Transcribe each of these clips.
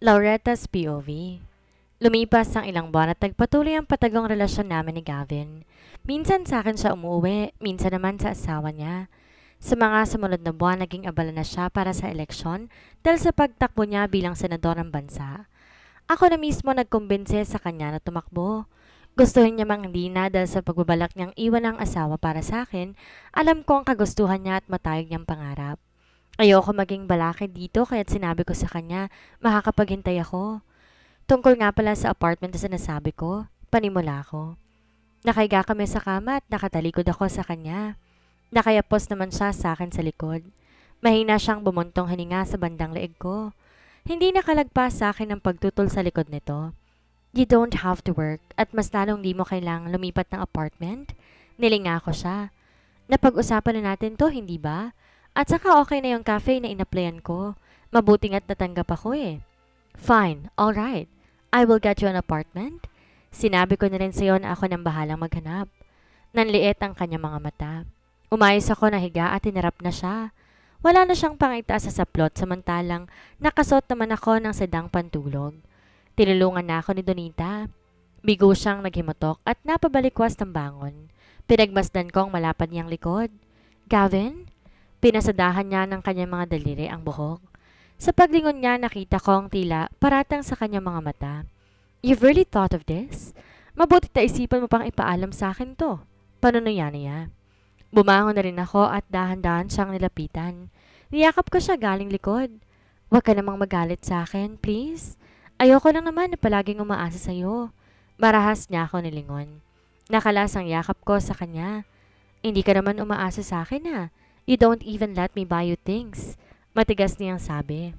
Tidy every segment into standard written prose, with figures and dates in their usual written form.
Lauretta's POV. Lumipas ang ilang buwan at nagpatuloy ang patagong relasyon namin ni Gavin. Minsan sa akin siya umuwi, minsan naman sa asawa niya. Sa mga sumunod na buwan, naging abala na siya para sa eleksyon dahil sa pagtakbo niya bilang senador ng bansa. Ako na mismo nagkumbinse sa kanya na tumakbo. Gustuhin niya mang hindi na dahil sa pagbabalak niyang iwan ang asawa para sa akin, alam ko ang kagustuhan niya at matayog niyang pangarap. Ayoko maging balakid dito kaya't sinabi ko sa kanya, makakapaghintay ako. Tungkol nga pala sa apartment na sinasabi ko, panimula ko. Nakahiga kami sa kama at nakatalikod ako sa kanya. Nakayapos naman siya sa akin sa likod. Mahina siyang bumuntong hininga sa bandang leeg ko. Hindi nakalagpas sa akin ang pagtutol sa likod nito. You don't have to work at mas lalong di mo kailangang lumipat ng apartment. Nilinga ko siya. Napag-usapan na natin to, hindi ba? At saka okay na yung cafe na inaplayan ko. Mabuting at natanggap ako eh. Fine, alright. I will get you an apartment. Sinabi ko na rin sa'yo na ako nang bahalang maghanap. Nanliit ang kanyang mga mata. Umayos ako na higa at tinarap na siya. Wala na siyang pangitaas sa saplot samantalang nakasot naman ako ng sedang pantulog. Tinulungan na ako ni Donita. Bigo siyang naghimutok at napabalikwas ng bangon. Pinagmasdan ko ang malapad niyang likod. Gavin? Pinasadahan niya ng kanyang mga daliri ang buhok. Sa paglingon niya nakita ko ang tila paratang sa kanyang mga mata. You've really thought of this? Mabuti na isipan mo pang ipaalam sa akin to. Panunuya niya. Bumangon na rin ako at dahan-dahan siyang nilapitan. Niyakap ko siya galing likod. Huwag ka namang magalit sa akin, please. Ayoko lang naman na palaging umaasa sa'yo. Marahas niya ako nilingon. Nakalas ang yakap ko sa kanya. Hindi ka naman umaasa sa akin ha. You don't even let me buy you things. Matigas niyang sabi.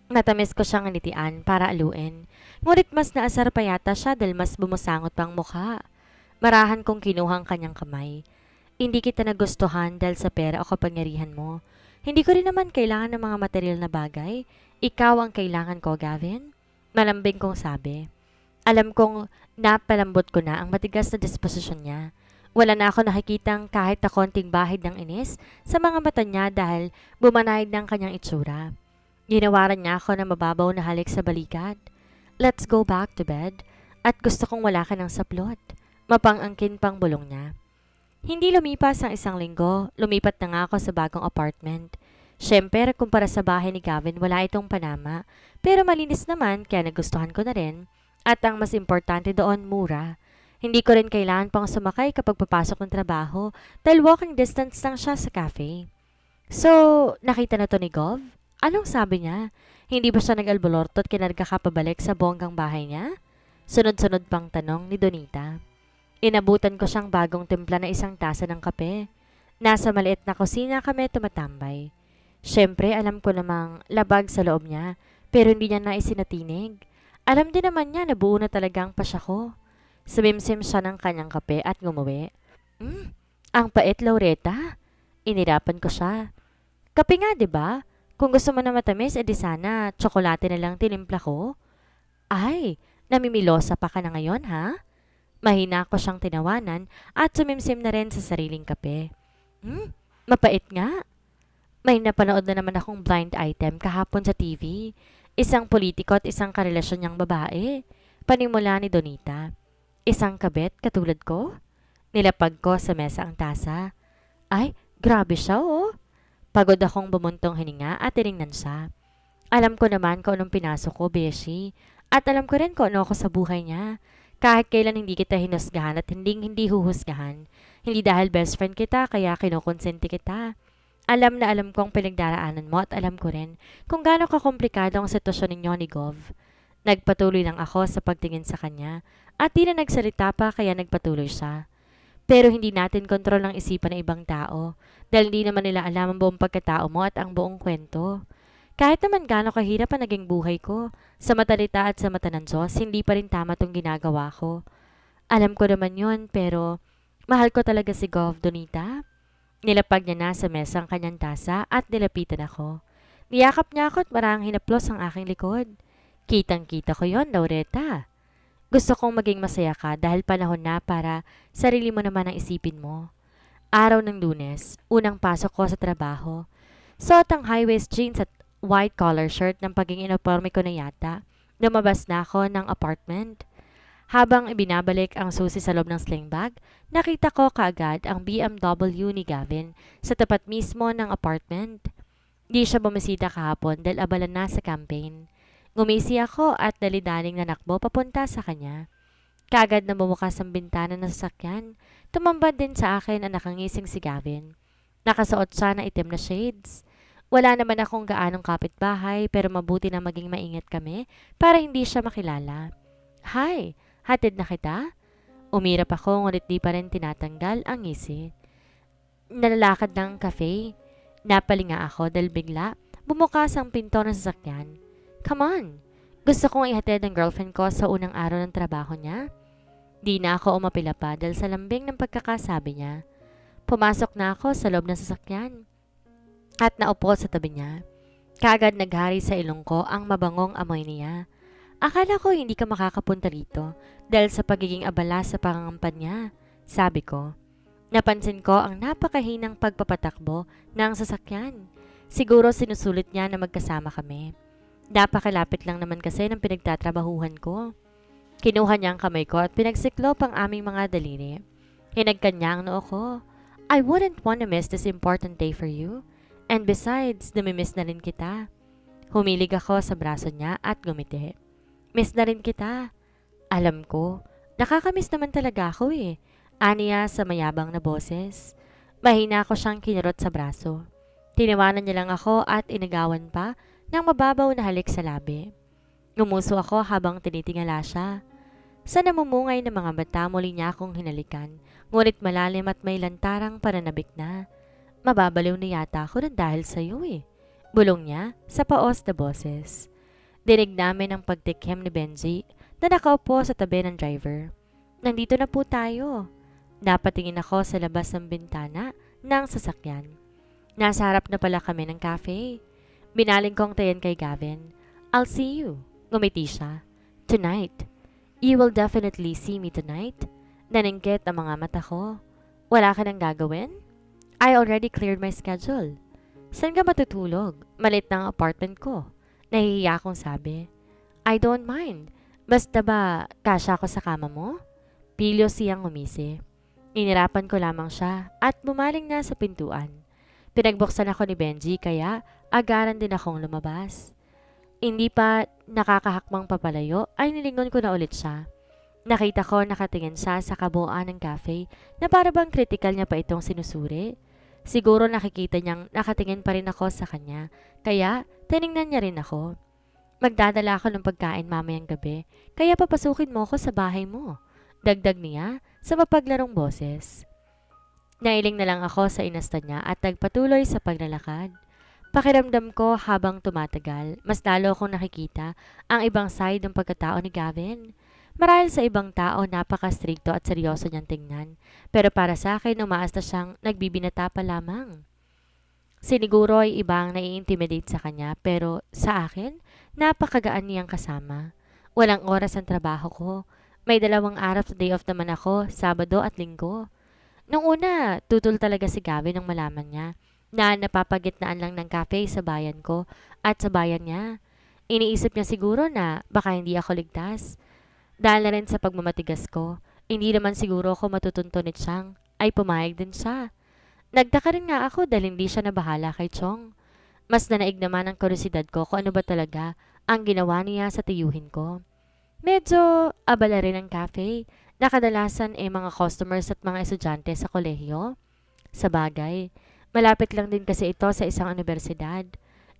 Matamis ko siyang nitian para aluin. Ngunit mas naasar pa yata siya dahil mas bumusangot pang mukha. Marahan kong kinuhang kanyang kamay. Hindi kita nagustuhan dahil sa pera o kapangyarihan mo. Hindi ko rin naman kailangan ng mga material na bagay. Ikaw ang kailangan ko, Gavin. Malambing kong sabi. Alam kong napalambot ko na ang matigas na disposisyon niya. Wala na ako nakikitang kahit na konting bahid ng inis sa mga mata niya dahil bumanahid ng kanyang itsura. Ginawaran niya ako na mababaw na halik sa balikat. Let's go back to bed. At gusto kong wala ka ng saplot. Mapang-angkin pang bulong niya. Hindi lumipas ang isang linggo, lumipat na nga ako sa bagong apartment. Siyempre, kumpara sa bahay ni Gavin, wala itong panama. Pero malinis naman, kaya nagustuhan ko na rin. At ang mas importante doon, mura. Hindi ko rin kailangan pang sumakay kapag papasok ng trabaho dahil walking distance lang siya sa cafe. So, nakita na to ni Gov? Anong sabi niya? Hindi ba siya nag-albolorto at kinarga ka pabalik sa bonggang bahay niya? Sunod-sunod pang tanong ni Donita. Inabutan ko siyang bagong timpla na isang tasa ng kape. Nasa maliit na kusina kami tumatambay. Siyempre, alam ko namang labag sa loob niya, pero hindi niya naisinatinig. Alam din naman niya na buo na talagang pasya ko. Sumimsim siya ng kanyang kape at ngumuwi. Ang pait, Laureta. Inirapan ko siya. Kape nga, 'di ba? Kung gusto mo na matamis, edi sana tsokolate na lang tinimpla ko. Ay, namimilosa pa ka na ngayon, ha? Mahina ko siyang tinawanan at sumimsim na rin sa sariling kape. Mapait nga. May napanood na naman akong blind item kahapon sa TV. Isang politiko at isang karelasyon niyang babae. Panimula ni Donita. Isang kabet katulad ko? Nilapag ko sa mesa ang tasa. Ay, grabe siya oh. Pagod akong bumuntong hininga at tiningnan siya. Alam ko naman kung anong pinasok ko, Beshi. At alam ko rin kung ano ako sa buhay niya. Kahit kailan hindi kita hinusgahan at hindi huhusgahan. Hindi dahil best friend kita kaya kinukonsente kita. Alam na alam ko ang pinagdaraanan mo at alam ko rin kung gaano kakomplikado ang sitwasyon ninyo ni Gov. Nagpatuloy lang ako sa pagtingin sa kanya at di na nagsalita pa kaya nagpatuloy siya. Pero hindi natin kontrol ang isipan ng ibang tao dahil hindi naman nila alam ang buong pagkatao mo at ang buong kwento. Kahit naman gaano kahirap ang naging buhay ko, sa matalita at sa mata ng Diyos, hindi pa rin tama tong ginagawa ko. Alam ko naman yun pero mahal ko talaga si Gov, Donita. Nilapag niya na sa mesa ang kanyang tasa at nilapitan ako. Niyakap niya ako at marang hinaplos ang aking likod. Kitang-kita ko yon, Laureta. Gusto kong maging masaya ka dahil panahon na para sarili mo naman ang isipin mo. Araw ng Lunes, unang pasok ko sa trabaho. Suot ang high-waist jeans at white collar shirt ng pagiging uniforme ko na yata. Lumabas na ako ng apartment. Habang ibinabalik ang susi sa loob ng sling bag, nakita ko kaagad ang BMW ni Gavin sa tapat mismo ng apartment. Di siya bumisita kahapon dahil abala na sa campaign. Ngumisi ako at dalidaling nanakbo papunta sa kanya. Kaagad na bumukas ang bintana ng sasakyan. Tumambad din sa akin ang nakangising si Gavin. Nakasuot siya ng itim na shades. Wala naman akong gaanong kapitbahay pero mabuti na maging maingat kami para hindi siya makilala. Hi! Hatid na kita? Umirap ako ngunit di pa rin tinatanggal ang ngisi. Nalalakad ng cafe. Napalinga ako dahil bigla bumukas ang pinto ng sasakyan. Come on! Gusto kong ihatid ang girlfriend ko sa unang araw ng trabaho niya. Di na ako umapila pa dahil sa lambing ng pagkakasabi niya. Pumasok na ako sa loob ng sasakyan at naupo sa tabi niya. Kaagad naghari sa ilong ko ang mabangong amoy niya. Akala ko hindi ka makakapunta rito dahil sa pagiging abala sa pangangampanya niya, sabi ko. Napansin ko ang napakahinang pagpapatakbo ng sasakyan. Siguro sinusulit niya na magkasama kami. Napakalapit lang naman kasi ng pinagtatrabahuhan ko. Kinuha niya ang kamay ko at pinagsiklop ang aming mga daliri. Hinagkan niya ang noo ko. I wouldn't want to miss this important day for you. And besides, namimiss na rin kita. Humilig ako sa braso niya at gumiti. Miss na rin kita. Alam ko, nakakamiss naman talaga ako eh. Aniya sa mayabang na boses. Mahina ko siyang kinurot sa braso. Tiniwanan niya lang ako at inagawan pa ng mababaw na halik sa labi. Ngumuso ako habang tinitingala siya. Sa namumungay ng mga mata muli niya akong hinalikan, ngunit malalim at may lantarang pananabik na. Mababaliw na yata ako ng dahil sa iyo eh. Bulong niya sa paos na boses. Dinig namin ang pagtikim ni Benji na nakaupo sa tabi ng driver. Nandito na po tayo. Napatingin ako sa labas ng bintana ng sasakyan. Nasa harap na pala kami ng cafe. Binaling kong tayan kay Gavin. I'll see you. Ngumiti siya. Tonight. You will definitely see me tonight. Naningkit ang mga mata ko. Wala ka nang gagawin? I already cleared my schedule. Saan ka matutulog? Malit ng apartment ko. Nahihiya akong sabi. I don't mind. Basta ba kasya ako sa kama mo? Pilyo siyang umisi. Inirapan ko lamang siya at bumaling na sa pintuan. Pinagbuksan ako ni Benji kaya agaran din akong lumabas. Hindi pa nakakahakmang papalayo ay nilingon ko na ulit siya. Nakita ko nakatingin siya sa kabuuan ng cafe na parabang kritikal niya pa itong sinusuri. Siguro nakikita niyang nakatingin pa rin ako sa kanya, kaya tiningnan niya rin ako. Magdadala ako ng pagkain mamayang gabi, kaya papasukin mo ako sa bahay mo. Dagdag niya sa mapaglarong boses. Nailing na lang ako sa inasta niya at nagpatuloy sa paglalakad. Pakiramdam ko habang tumatagal, mas lalo akong nakikita ang ibang side ng pagkatao ni Gavin. Marahil sa ibang tao napaka-strikto at seryoso niyang tingnan, pero para sa akin umaas na siyang nagbibinata pa lamang. Siniguro ay ibang nai-intimidate sa kanya pero sa akin, napakagaan niyang kasama. Walang oras ang trabaho ko. May 2 araw sa day off naman ako, Sabado at Linggo. Nung una, tutol talaga si Gavin nang malaman niya na napapagitnaan lang ng cafe sa bayan ko at sa bayan niya. Iniisip niya siguro na baka hindi ako ligtas. Dahil na rin sa pagmamatigas ko, hindi naman siguro ako matutuntunit siyang ay pumayag din siya. Nagtaka rin nga ako dahil hindi siya nabahala kay Chong. Mas nanaig naman ang kuryosidad ko kung ano ba talaga ang ginawa niya sa tiyuhin ko. Medyo abala rin ang cafe na kadalasan mga customers at mga estudyante sa kolehiyo. Sa bagay, malapit lang din kasi ito sa isang universidad.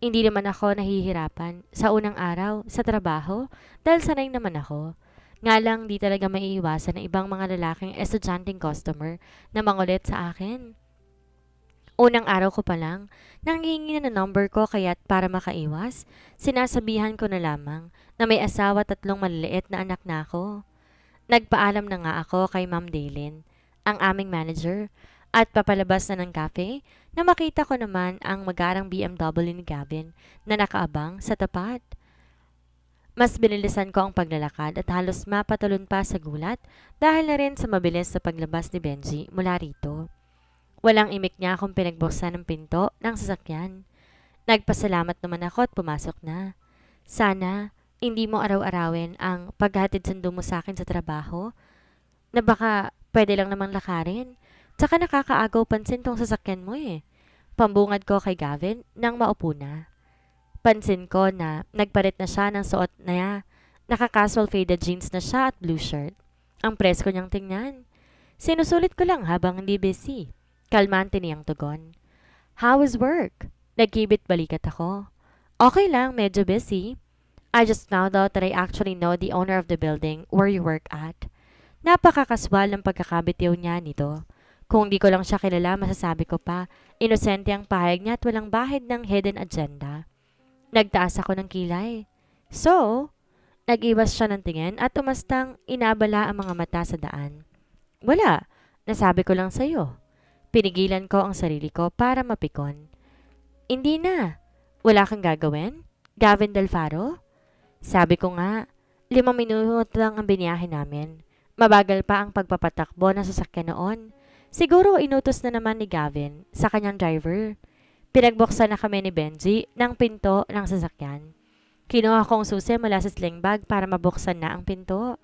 Hindi naman ako nahihirapan sa unang araw sa trabaho dahil sanay naman ako. Nga lang di talaga maiiwasan ng ibang mga lalaking estudyanteng customer na mangulit sa akin. Unang araw ko pa lang, nanghihingi na ng number ko kaya't para makaiwas, sinasabihan ko na lamang na may asawa 3 maliliit na anak na ako. Nagpaalam na nga ako kay Ma'am Daylin, ang aming manager, at papalabas na ng cafe na makita ko naman ang magarang BMW ni Gavin na nakaabang sa tapat. Mas binilisan ko ang paglalakad at halos mapatalon pa sa gulat dahil na rin sa mabilis na paglabas ni Benji mula rito. Walang imik niya akong pinagbuksan ng pinto ng sasakyan. Nagpasalamat naman ako at pumasok na. Sana, hindi mo araw-arawin ang paghatid sundo mo sa akin sa trabaho na baka pwede lang namang lakarin. Tsaka nakakaagaw pansin tong sasakyan mo eh. Pambungad ko kay Gavin nang maupo na. Pansin ko na nagpalit na siya ng suot na naka-casual faded jeans na siya at blue shirt. Ang presko niyang tingnan. Sinusulit ko lang habang hindi busy. Kalmante niyang tugon. How is work? Nagkibit balikat ako. Okay lang, medyo busy. I just found out that I actually know the owner of the building where you work at. Napakakaswal ng pagkakabitiw niya nito. Kung di ko lang siya kilala, masasabi ko pa, inosente ang pahayag niya at walang bahid ng hidden agenda. Nagtaas ako ng kilay. So, nag-iwas siya ng tingin at umastang inabala ang mga mata sa daan. Wala, nasabi ko lang sa'yo. Pinigilan ko ang sarili ko para mapikon. Hindi na. Wala kang gagawin? Gavin Delfaro? Sabi ko nga, 5 minuto lang ang biniyahe namin. Mabagal pa ang pagpapatakbo ng sasakyan noon. Siguro inutos na naman ni Gavin sa kanyang driver. Pinagbuksan na kami ni Benji ng pinto ng sasakyan. Kinuha ko ang susi mula sa sling bag para mabuksan na ang pinto.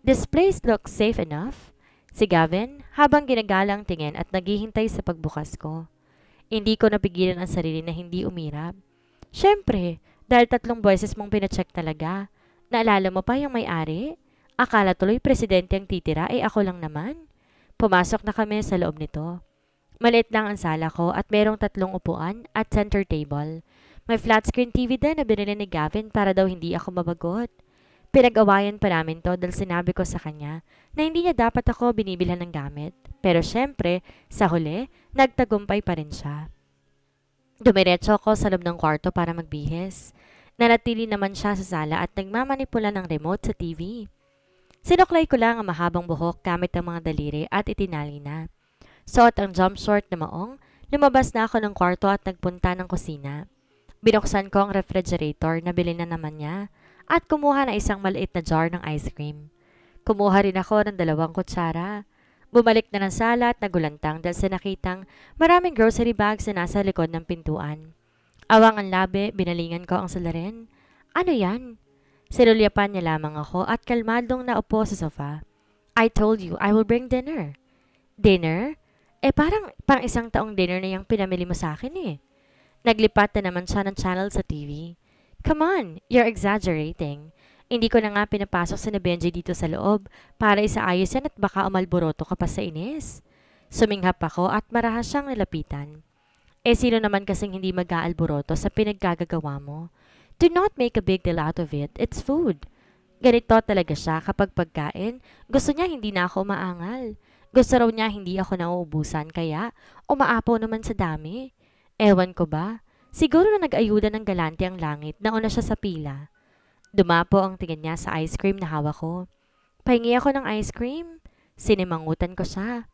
This place looks safe enough. Si Gavin habang ginagala ang tingin at naghihintay sa pagbukas ko. Hindi ko napigilan ang sarili na hindi umirap. Siyempre, dahil 3 beses mong pinacheck talaga. Naalala mo pa yung may-ari? Akala tuloy presidente ang titira ako lang naman. Pumasok na kami sa loob nito. Maliit lang ang sala ko at merong 3 upuan at center table. May flat screen TV din na binili ni Gavin para daw hindi ako mabagot. Pinag-awayan pa namin to dahil sinabi ko sa kanya na hindi niya dapat ako binibilhan ng gamit. Pero syempre, sa huli, nagtagumpay pa rin siya. Dumiretso ako sa loob ng kwarto para magbihis. Nanatili naman siya sa sala at nagmamanipula ng remote sa TV. Sinuklay ko lang ang mahabang buhok gamit ang mga daliri at itinali na. Suot ang jumpsuit na maong, lumabas na ako ng kwarto at nagpunta ng kusina. Binuksan ko ang refrigerator na bilhin na naman niya at kumuha na isang maliit na jar ng ice cream. Kumuha rin ako ng 2 kutsara. Bumalik na ng sala at nagulantang dahil sa nakitang maraming grocery bags na nasa likod ng pintuan. Awang ang labi, binalingan ko ang salarin. Ano yan? Sinulyapan niya lamang ako at kalmadong naupo sa sofa. I told you I will bring dinner. Dinner? Parang pang 1 taong dinner na yung pinamili mo sa akin eh. Naglipat na naman siya ng channel sa TV. Come on, you're exaggerating. Hindi ko na nga pinapasok si Benji dito sa loob para isaayos yan at baka umalboroto ka pa sa inis. Suminghap ako at marahas siyang nilapitan. Sino naman kasing hindi mag-aalboroto sa pinaggagawa mo? Do not make a big deal out of it. It's food. Ganito talaga siya kapag pagkain. Gusto niya hindi na ako maangal. Gusto raw niya hindi ako nauubusan kaya umaapaw naman sa dami. Ewan ko ba? Siguro na nag-ayuda ng galante ang langit na una siya sa pila. Dumapo ang tingin niya sa ice cream na hawak ko. Pahingi ako ng ice cream? Sinimangutan ko siya.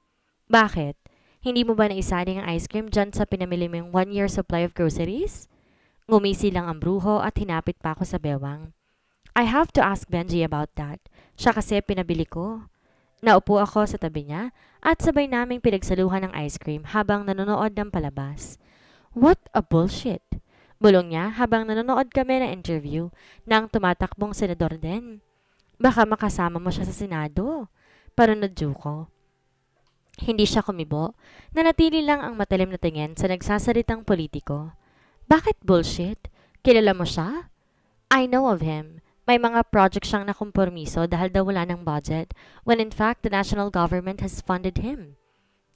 Bakit? Hindi mo ba naisali ang ice cream dyan sa pinamili mo yung 1-year supply of groceries? Ngumisi lang ang bruho at hinapit pa ako sa bewang. I have to ask Benji about that. Siya kasi pinabili ko. Naupo ako sa tabi niya at sabay naming pinagsaluhan ng ice cream habang nanonood ng palabas. What a bullshit! Bulong niya habang nanonood kami ng interview ng tumatakbong senador din. Baka makasama mo siya sa Senado. Paranadyo ko. Hindi siya kumibo. Nanatili lang ang matalim na tingin sa nagsasalitang politiko. Bakit bullshit? Kilala mo siya? I know of him. May mga project siyang nakompromiso dahil daw wala ng budget when in fact the national government has funded him.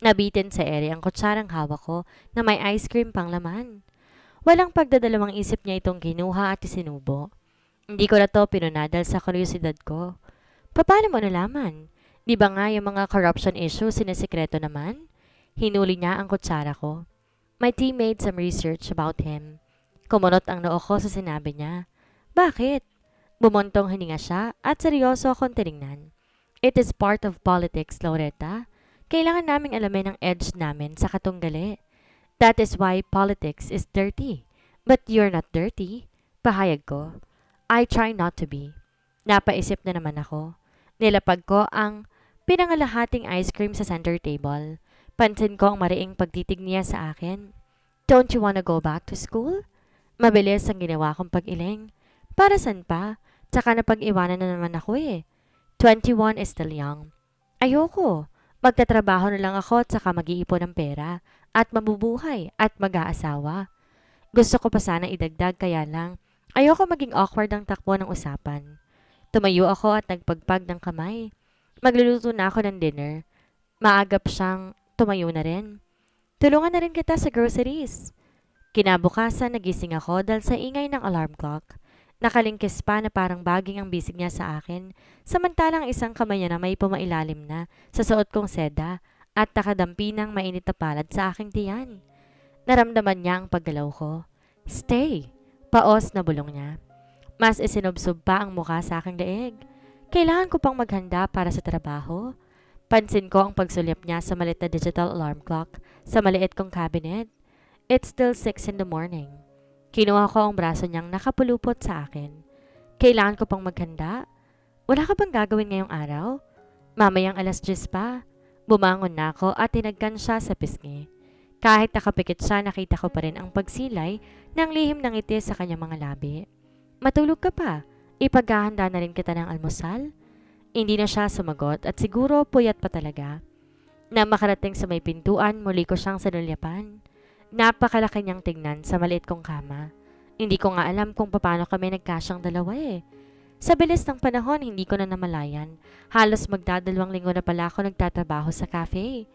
Nabitin sa ere ang kutsarang hawak ko na may ice cream pang laman. Walang pagdadalawang isip niya itong kinuha at isinubo. Hindi ko na to pinunadal sa kuryosidad ko. Paano mo nalaman? Di ba nga yung mga corruption issues sinisikreto naman? Hinuli niya ang kutsara ko. My team made some research about him. Kumunot ang noo ko sa sinabi niya. Bakit? Bumuntong hininga siya at seryoso akong tinignan. It is part of politics, Loretta. Kailangan naming alamin ang edge namin sa katunggali. That is why politics is dirty. But you're not dirty. Pahayag ko. I try not to be. Napaisip na naman ako. Nilapag ko ang pinangalahating ice cream sa center table. Pansin ko ang mariing pagtitig niya sa akin. Don't you wanna go back to school? Mabilis ang ginawa kong pag-iling. Para saan pa? Tsaka napag-iwanan na naman ako eh. 21 is still young. Ayoko. Magtatrabaho na lang ako tsaka mag-iipon ng pera at mabubuhay at mag-aasawa. Gusto ko pa sana idagdag kaya lang ayoko maging awkward ang takbo ng usapan. Tumayo ako at nagpagpag ng kamay. Magluluto na ako ng dinner. Maagap siyang tumayo na rin. Tulungan na rin kita sa groceries. Kinabukasan nagising ako dahil sa ingay ng alarm clock. Nakalingkis pa na parang baging ang bisig niya sa akin, samantalang isang kamay niya na may pumailalim na sa suot kong seda at nakadampi ng mainit na palad sa aking tiyan. Naramdaman niya ang paggalaw ko. Stay! Paos na bulong niya. Mas isinubsob pa ang mukha sa aking leeg. Kailangan ko pang maghanda para sa trabaho. Pansin ko ang pagsulyap niya sa maliit na digital alarm clock sa maliit kong cabinet. It's still 6 in the morning. Kinuha ko ang braso niyang nakapulupot sa akin. Kailangan ko pang maghanda? Wala ka bang gagawin ngayong araw? Mamayang 10:00 pa. Bumangon na ako at tinagkan siya sa pisngi. Kahit nakapikit siya, nakita ko pa rin ang pagsilay ng lihim ng ngiti sa kanyang mga labi. Matulog ka pa. Ipaghahanda na rin kita ng almusal. Hindi na siya sumagot at siguro puyat pa talaga. Na makarating sa may pintuan, muli ko siyang sinulyapan. Napakalaki niyang tingnan sa maliit kong kama. Hindi ko nga alam kung paano kami nagkasyang dalawa eh. Sa bilis ng panahon, hindi ko na namalayan. Halos magdadalawang linggo na pala ako nagtatrabaho sa cafe.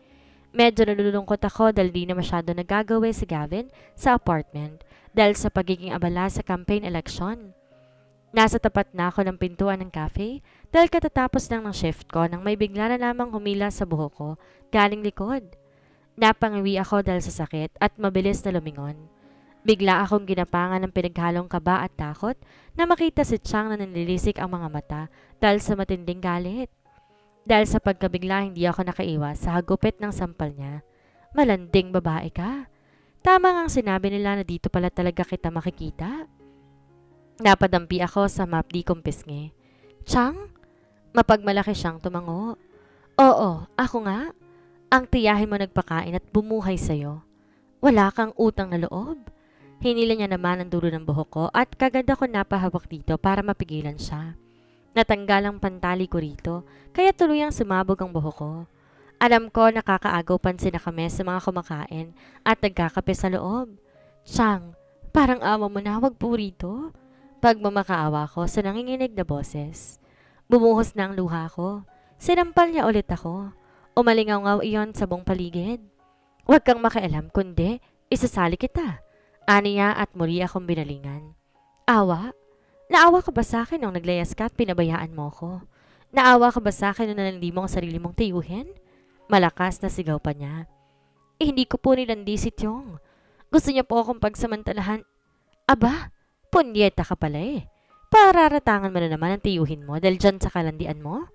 Medyo nalulungkot ako dahil di na masyado nagagawa si Gavin sa apartment dahil sa pagiging abala sa campaign election. Nasa tapat na ako ng pintuan ng cafe dahil katatapos lang ng shift ko nang may bigla na lamang humila sa buhok ko galing likod. Napangiwi ako dahil sa sakit at mabilis na lumingon. Bigla akong ginapangan ng pinaghalong kaba at takot na makita si Chang na nanlilisik ang mga mata dahil sa matinding galit. Dahil sa pagkabigla hindi ako nakaiwas sa hagupit ng sampal niya. Malanding babae ka. Tama ngang sinabi nila na dito pala talaga kita makikita. Napadampi ako sa mapdi kong pisngi. Chang? Mapagmalaki siyang tumango. Oo, ako nga. Ang tiyahin mo nagpakain at bumuhay sa'yo. Wala kang utang na loob. Hinila niya naman ang dulo ng buhok ko at kagad ako napahawak dito para mapigilan siya. Natanggal ang pantali ko rito, kaya tuluyang sumabog ang buhok ko. Alam ko nakakaagaw pansin na kami sa mga kumakain at nagkakape sa loob. Chang, parang awa mo na, wag po rito. Pagmamakaawa ko sa nanginginig na boses. Bumuhos na ang luha ko. Sinampal niya ulit ako. Umalingaw-ngaw iyon sa buong paligid. Huwag kang makialam kundi isasali kita. Aniya at muli akong binalingan. Awa? Naawa ka ba sa akin nung naglayas ka at pinabayaan mo ko? Naawa ka ba sa akin nung nanandi mo ang sarili mong tiyuhin? Malakas na sigaw pa niya. Hindi ko po nilandi si Tiong. Gusto niya po akong pagsamantalahan. Aba, punyeta ka pala eh. Pararatangan mo na naman ang tiyuhin mo dahil dyan sa kalandian mo?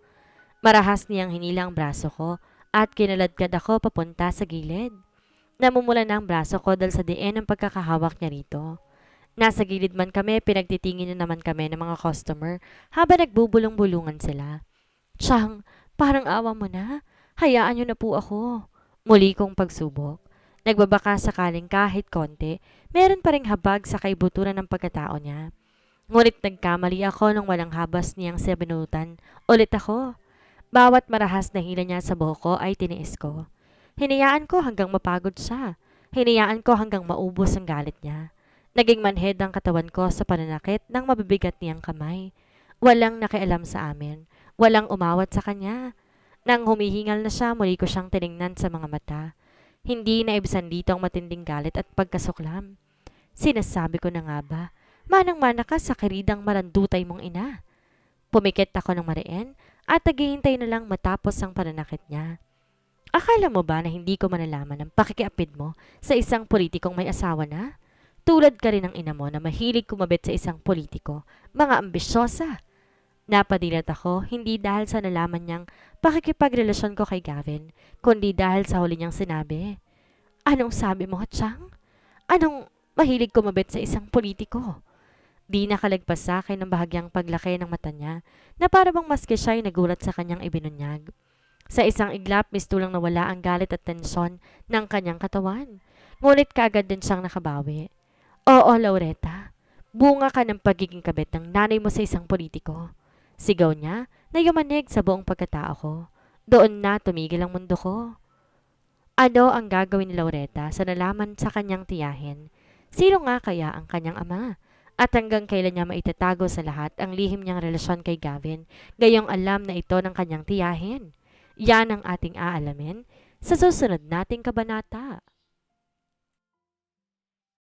Marahas niyang hinila ang braso ko at kinaladkad ako papunta sa gilid. Namumula na ang braso ko dahil sa diin ng pagkakahawak niya rito. Nasa gilid man kami, pinagtitingin na naman kami ng mga customer habang nagbubulong-bulungan sila. Chang, parang awa mo na. Hayaan niyo na po ako. Muli kong pagsubok. Nagbabaka sakaling kahit konti, meron pa ring habag sa kaibuturan ng pagkatao niya. Ngunit nagkamali ako nung walang habas niyang sinunutan. Ulit ako. Bawat marahas na hila niya sa buhok ko ay tiniis ko. Hinayaan ko hanggang mapagod siya. Hinayaan ko hanggang maubos ang galit niya. Naging manhid ang katawan ko sa pananakit ng mabibigat niyang kamay. Walang nakialam sa amin. Walang umawat sa kanya. Nang humihingal na siya, muli ko siyang tiningnan sa mga mata. Hindi na ibisan dito ang matinding galit at pagkasuklam. Sinasabi ko na nga ba, manang-mana ka sa kiridang marandutay mong ina. Pumikit ako ng mariin at naghihintay na lang matapos ang pananakit niya. Akala mo ba na hindi ko manalaman ang pakikiapid mo sa isang politikong may asawa na? Tulad ka rin ng ina mo na mahilig kumabit sa isang politiko, mga ambisyosa. Napadilat ako, hindi dahil sa nalaman niyang pakikipagrelasyon ko kay Gavin, kundi dahil sa huli niyang sinabi. Anong sabi mo, Chang? Anong mahilig kumabit sa isang politiko? Di nakalagpas sa akin ang bahagyang paglaki ng mata niya na para bang maski siya'y nagulat sa kanyang ibinunyag. Sa isang iglap, mistulang nawala ang galit at tensyon ng kanyang katawan. Ngunit kaagad din siyang nakabawi. Oo, Laureta. Bunga ka ng pagiging kabit ng nanay mo sa isang politiko. Sigaw niya na yumanig sa buong pagkatao ko. Doon na tumigil ang mundo ko. Ano ang gagawin ni Laureta sa nalaman sa kanyang tiyahin? Sino nga kaya ang kanyang ama? At hanggang kailan niya maitatago sa lahat ang lihim niyang relasyon kay Gavin, gayong alam na ito ng kanyang tiyahin? Yan ang ating aalamin sa susunod nating kabanata.